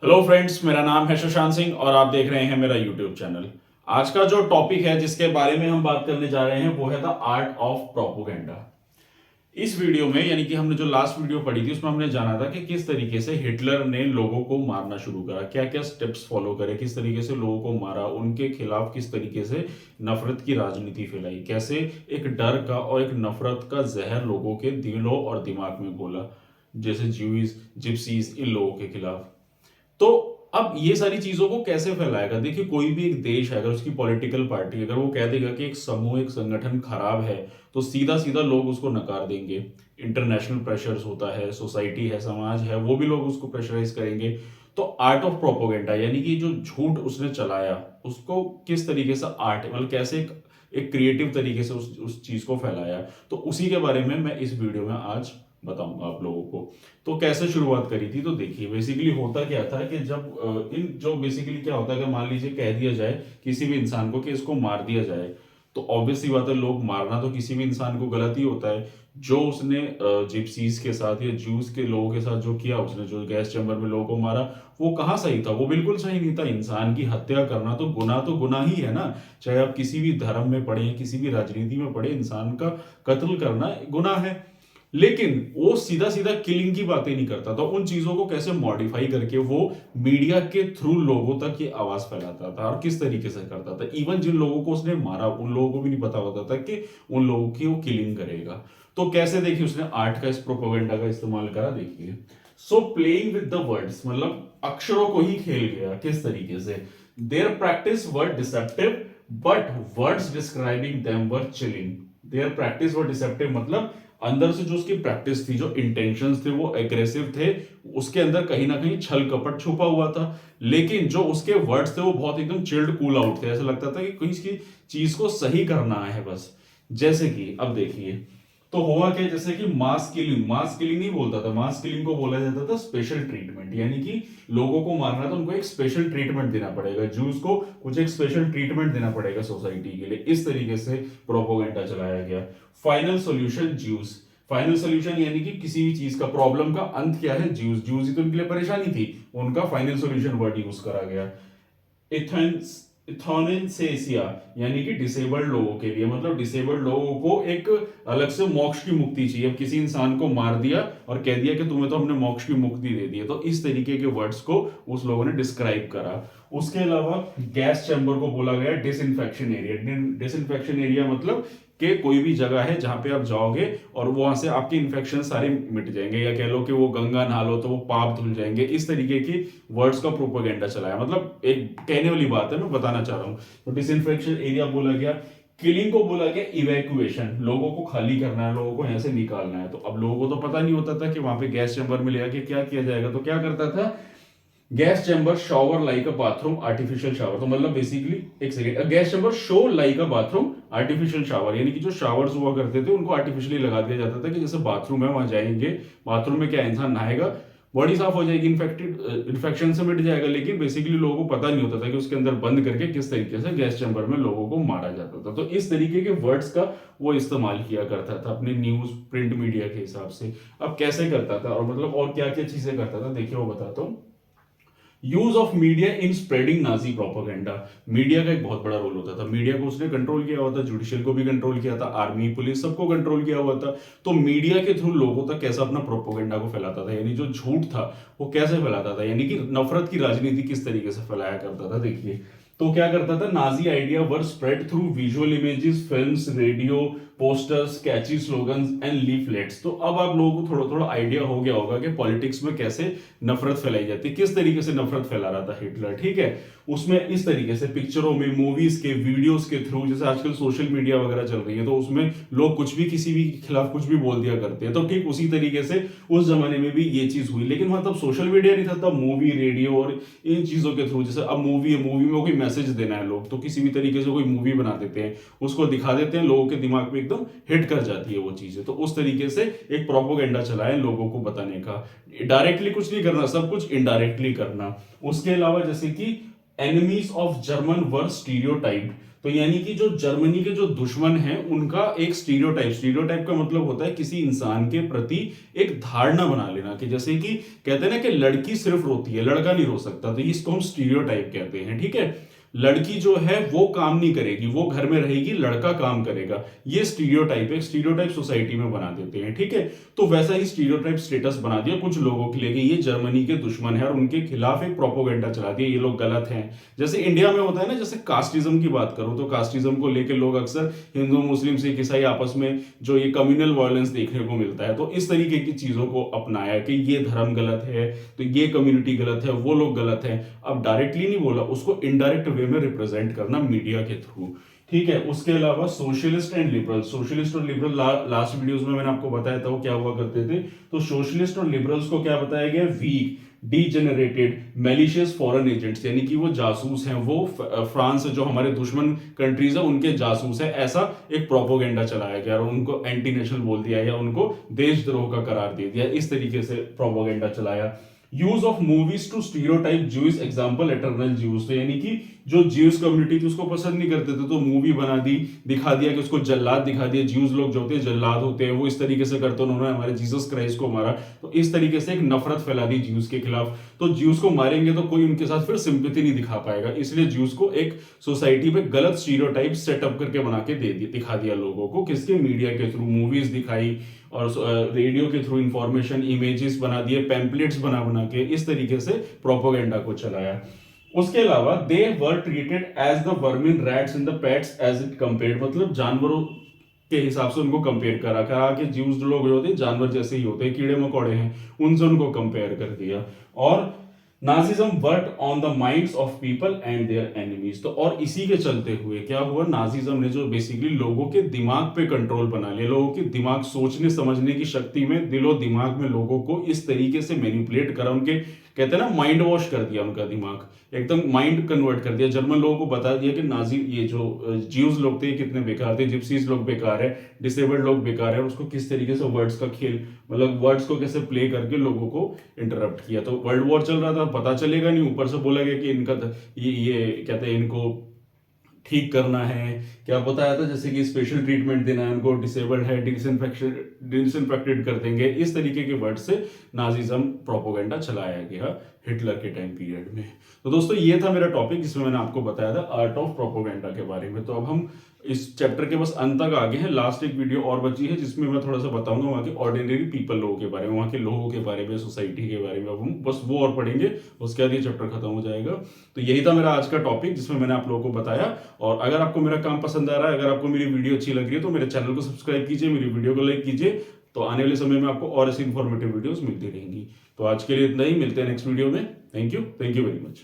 Hello friends, मेरा नाम है शशांक सिंह और आप देख रहे हैं मेरा यूट्यूब चैनल। आज का जो टॉपिक है जिसके बारे में हम बात करने जा रहे हैं वो है द आर्ट ऑफ प्रोपोगेंडा। इस वीडियो में यानी कि हमने जो लास्ट वीडियो पढ़ी थी उसमें हमने जाना था कि किस तरीके से हिटलर ने लोगों को मारना शुरू करा, क्या क्या स्टेप्स फॉलो करे, किस तरीके से लोगों को मारा, उनके खिलाफ किस तरीके से नफरत की राजनीति फैलाई, कैसे एक डर का और एक नफरत का जहर लोगों के दिलों और दिमाग में घोला, जैसे ज्यूज जिप्सीज इन लोगों के खिलाफ। तो अब ये सारी चीजों को कैसे फैलाएगा? देखिए, कोई भी एक देश है, अगर उसकी पॉलिटिकल पार्टी अगर वो कह देगा कि एक समूह एक संगठन खराब है, तो सीधा सीधा लोग उसको नकार देंगे। इंटरनेशनल प्रेशर्स होता है, सोसाइटी है, समाज है, वो भी लोग उसको प्रेशराइज करेंगे। तो आर्ट ऑफ प्रोपोगेंडा यानी कि जो झूठ उसने चलाया उसको किस तरीके से आर्ट मतलब कैसे एक क्रिएटिव तरीके से उस चीज को फैलाया, तो उसी के बारे में मैं इस वीडियो में आज बताऊंगा आप लोगों को। तो कैसे शुरुआत करी थी, तो देखिए बेसिकली होता क्या था कि जब इन जो बेसिकली क्या होता है कि मान लीजिए कह दिया जाए किसी भी इंसान को कि इसको मार दिया जाए, तो ऑब्वियस सी बात है, लोग मारना तो किसी भी इंसान को गलत ही होता है। जो उसने जिप्सीज के साथ या जूस के लोगों के साथ जो किया, उसने जो गैस चैम्बर में लोगों को मारा, वो कहाँ सही था? वो बिल्कुल सही नहीं था। इंसान की हत्या करना तो गुनाह ही है ना। चाहे आप किसी भी धर्म में पढ़े, किसी भी राजनीति में पढ़े, इंसान का कत्ल करना गुनाह है। लेकिन वो सीधा सीधा किलिंग की बातें नहीं करता था। उन चीजों को कैसे मॉडिफाई करके वो मीडिया के थ्रू लोगों तक ये आवाज फैलाता था और किस तरीके से करता था। इवन जिन लोगों को उसने मारा उन लोगों को भी नहीं पता होता था कि उन लोगों की वो किलिंग करेगा। तो कैसे देखिए उसने आर्ट का इस प्रोपेगेंडा का इस्तेमाल करा, देखिए। So playing with the words मतलब अक्षरों को ही खेल गया। किस तरीके से? Their practice were deceptive but words describing them were chilling. Their practice were deceptive मतलब अंदर से जो उसकी प्रैक्टिस थी, जो इंटेंशंस थे वो एग्रेसिव थे, उसके अंदर कहीं ना कहीं छल कपट छुपा हुआ था। लेकिन जो उसके वर्ड्स थे वो बहुत एकदम चिल्ड कूल आउट थे। ऐसा लगता था कि कोई इसकी चीज को सही करना है बस। जैसे कि अब देखिए, तो हुआ क्या, जैसे कि मास किलिंग नहीं बोलता था, मास किलिंग को बोला जाता था स्पेशल ट्रीटमेंट। यानी कि लोगों को मारना तो उनको एक स्पेशल ट्रीटमेंट देना पड़ेगा, जूस को कुछ एक स्पेशल ट्रीटमेंट देना पड़ेगा सोसाइटी के लिए। इस तरीके से प्रोपोगेंडा चलाया गया। Final solution juice. Final solution यानी कि किसी भी चीज का प्रॉब्लम का अंत क्या है? ज्यूस। ज्यूस ही तो उनके लिए परेशानी थी, उनका फाइनल सॉल्यूशन वर्ड यूज करा गया। इथोनेसेसिया यानी कि डिसेबल्ड लोगों के लिए, मतलब डिसेबल्ड लोगों को एक अलग से मोक्ष की मुक्ति चाहिए। अब किसी इंसान को मार दिया और कह दिया कि तुम्हें तो हमने मोक्ष की मुक्ति दे दी है, तो इस तरीके के वर्ड्स को उस लोगों ने डिस्क्राइब करा। उसके अलावा गैस चैम्बर को बोला गया डिसइंफेक्शन एरिया। डिसइंफेक्शन एरिया मतलब कि कोई भी जगह है जहां पे आप जाओगे और वहां से आपके इन्फेक्शन सारे मिट जाएंगे, या कह लो कि वो गंगा नहा लो तो वो पाप धुल जाएंगे। इस तरीके की वर्ड्स का प्रोपेगेंडा चलाया। मतलब एक कहने वाली बात है, मैं बताना चाह रहा हूं। तो डिसइंफेक्शन एरिया बोला गया। किलिंग को बोला गया इवैक्यूएशन, लोगों को खाली करना है, लोगों को यहाँ से निकालना है। तो अब लोगों को तो पता नहीं होता था कि वहां पे गैस चैम्बर में ले आके क्या किया जाएगा, तो क्या करता था, गैस चैम्बर शावर लाइक अ बाथरूम आर्टिफिशियल शावर। तो मतलब बेसिकली एक second, gas chamber show like अ बाथरूम आर्टिफिशियल शावर, यानी कि जो शावर्स हुआ करते थे उनको आर्टिफिशियली लगा दिया जाता था कि जैसे बाथरूम है, वहां जाएंगे, बाथरूम में क्या इंसान नहाएगा, बॉडी साफ हो जाएगी, इन्फेक्शन से मिट जाएगा। लेकिन बेसिकली लोगों को पता नहीं होता था कि उसके अंदर बंद करके किस तरीके से गैस चैम्बर में लोगों को मारा जाता था। तो इस तरीके के वर्ड्स का वो इस्तेमाल किया करता था अपने न्यूज प्रिंट मीडिया के हिसाब से। अब कैसे करता था और मतलब और क्या क्या चीजें करता था, देखिए वो बताता हूँ। Use of media in spreading Nazi propaganda. Media का एक बहुत बड़ा रोल होता था। मीडिया को उसने कंट्रोल किया हुआ था, जुडिशियल को भी कंट्रोल किया था, आर्मी पुलिस सबको कंट्रोल किया हुआ था। तो मीडिया के थ्रू लोगों तक कैसा अपना प्रोपोगेंडा को फैलाता था, यानी जो झूठ था वो कैसे फैलाता था, यानी कि नफरत की राजनीति किस तरीके से फैलाया करता था, देखिए। तो क्या करता था, Nazi idea were spread through visual images, films, radio, posters, catchy slogans and leaflets. तो अब आप लोगों को थोड़ा थोड़ा आइडिया हो गया होगा कि पॉलिटिक्स में कैसे नफरत फैलाई जाती है, किस तरीके से नफरत फैला रहा था हिटलर, ठीक है। उसमें इस तरीके से पिक्चरों में, मूवीज के, वीडियोस के थ्रू, जैसे आजकल सोशल मीडिया वगैरह चल रही है तो उसमें लोग कुछ भी किसी भी के खिलाफ कुछ भी बोल दिया करते हैं। तो ठीक उसी तरीके से उस जमाने में भी ये चीज हुई। लेकिन वहां तब सोशल मीडिया नहीं था, तब मूवी, रेडियो और इन चीजों के थ्रू, जैसे अब मूवी है, मूवी में कोई मैसेज देना है लोग तो किसी भी तरीके से कोई मूवी बना देते हैं, उसको दिखा देते हैं, लोगों के दिमाग में एकदम हिट कर जाती है वो चीजें। तो उस तरीके से एक प्रोपोगेंडा चला है लोगों को बताने का। डायरेक्टली कुछ नहीं करना, सब कुछ इनडायरेक्टली करना। उसके अलावा जैसे कि enemies of German were stereotype. तो यानी कि जो जर्मनी के जो दुश्मन हैं उनका एक स्टीरियोटाइप का मतलब होता है किसी इंसान के प्रति एक धारणा बना लेना, कि जैसे कि कहते हैं ना कि लड़की सिर्फ रोती है, लड़का नहीं रो सकता, तो इसको हम स्टीरियोटाइप कहते हैं। ठीक है, लड़की जो है वो काम नहीं करेगी, वो घर में रहेगी, लड़का काम करेगा, ये स्टीरियोटाइप है, स्टीरियोटाइप सोसाइटी में बना देते हैं। ठीक है, तो वैसा ही स्टीरियोटाइप स्टेटस बना दिया कुछ लोगों के लिए कि ये जर्मनी के दुश्मन है और उनके खिलाफ एक प्रोपोगेंडा चला दिया, ये लोग गलत हैं। जैसे इंडिया में होता है ना, जैसे कास्टिज्म की बात करूं तो कास्टिज्म को लेकर लोग अक्सर हिंदू मुस्लिम सिख ईसाई आपस में जो ये कम्युनल वायलेंस देखने को मिलता है, तो इस तरीके की चीजों को अपनाया कि ये धर्म गलत है, तो ये कम्युनिटी गलत है, वो लोग गलत है। अब डायरेक्टली नहीं बोला, उसको इनडायरेक्ट वे में रिप्रेजेंट करना मीडिया के थ्रू। ठीक है, उसके अलावा सोशलिस्ट एंड लिबरल, सोशलिस्ट और लिबरल लास्ट वीडियोस में मैंने आपको बताया था वो क्या हुआ करते थे। तो सोशलिस्ट और लिबरल्स को क्या बताया गया, weak, degenerated, malicious foreign agents, यानी कि वो जासूस हैं, वो फ्रांस जो हमारे दुश्मन कंट्रीज है उनके जासूस है, ऐसा एक प्रोपोगेंडा चलाया गया और उनको एंटी नेशनल बोल दिया या उनको देशद्रोह का करार दे दिया, इस तरीके से प्रोपोगेंडा चलाया। Use of movies to stereotype Jews, example eternal Jews, तो यानी कि जो ज्यूज कम्युनिटी थी उसको पसंद नहीं करते थे, तो मूवी बना दी, दिखा दिया कि उसको जल्लाद दिखा दिया, ज्यूज लोग जो होते हैं जल्लाद होते हैं, वो इस तरीके से करते हैं, उन्होंने हमारे जीसस क्राइस्ट को मारा, तो इस तरीके से एक नफरत फैला दी ज्यूज के खिलाफ। तो ज्यूज को मारेंगे तो कोई उनके साथ फिर सिंपैथी नहीं दिखा पाएगा, इसलिए ज्यूज को एक सोसाइटी में गलत स्टीरियोटाइप सेटअप करके बना के दे दिया, दिखा दिया लोगों को, किसके, मीडिया के थ्रू, मूवीज दिखाई और रेडियो के थ्रू इंफॉर्मेशन, इमेजेस बना दिए, पैम्पलेट्स बना बना के इस तरीके से प्रोपोगेंडा को चलाया। उसके अलावा they were treated as the vermin, rats in the pets as it compared, मतलब जानवरों के हिसाब से उनको कंपेयर करा करा कि ज्यूज लोग जो होते हैं जानवर जैसे ही होते हैं, कीड़े मकोड़े हैं, उनसे उनको कंपेयर कर दिया। और Nazism work on the minds of people and their enemies, तो और इसी के चलते हुए क्या हुआ, नाजिज्म ने जो बेसिकली लोगों के दिमाग पे कंट्रोल बना लिया, लोगों के दिमाग, सोचने समझने की शक्ति में, दिलो दिमाग में लोगों को इस तरीके से मैनिपुलेट करा, उनके कहते हैं ना माइंड वॉश कर दिया, उनका दिमाग एकदम माइंड कन्वर्ट कर दिया। जर्मन लोगों को बता दिया कि नाजी, ये जो ज्यूज लोग थे कितने बेकार थे, जिप्सीज लोग बेकार है, डिसेबल्ड लोग बेकार है, और उसको किस तरीके से वर्ड्स का खेल, मतलब वर्ड्स को कैसे प्ले करके लोगों को इंटरप्ट किया। तो वर्ल्ड वॉर चल रहा था, पता चलेगा नहीं, ऊपर से बोला गया कि इनका ये कहते हैं इनको ठीक करना है, क्या बताया था, जैसे कि स्पेशल ट्रीटमेंट देना है उनको, डिसेबल्ड है, डिसइंफेक्टेड कर देंगे, इस तरीके के वर्ड से नाजिज्म प्रोपोगेंडा चलाया गया हिटलर के टाइम पीरियड में। तो दोस्तों ये था मेरा टॉपिक जिसमें मैंने आपको बताया था आर्ट ऑफ प्रोपोगेंडा के बारे में। तो अब हम इस चैप्टर के बस अंत तक आ गए हैं, लास्ट एक वीडियो और बची है जिसमें मैं थोड़ा सा बताऊंगा वहाँ के ऑर्डिनरी पीपल लोगों के बारे में, वहाँ के लोगों के बारे में, सोसाइटी के बारे में। अब हम बस वो और पढ़ेंगे, उसके बाद ये चैप्टर खत्म हो जाएगा। तो यही था मेरा आज का टॉपिक जिसमें मैंने आप लोगों को बताया। और अगर आपको मेरा काम पसंद आ रहा है, अगर आपको मेरी वीडियो अच्छी लग रही है, तो मेरे चैनल को सब्सक्राइब कीजिए, मेरी वीडियो को लाइक कीजिए, तो आने वाले समय में आपको और ऐसी इंफॉर्मेटिव वीडियोस मिलती रहेंगी। तो आज के लिए इतना ही, मिलते हैं नेक्स्ट वीडियो में। Thank you very much.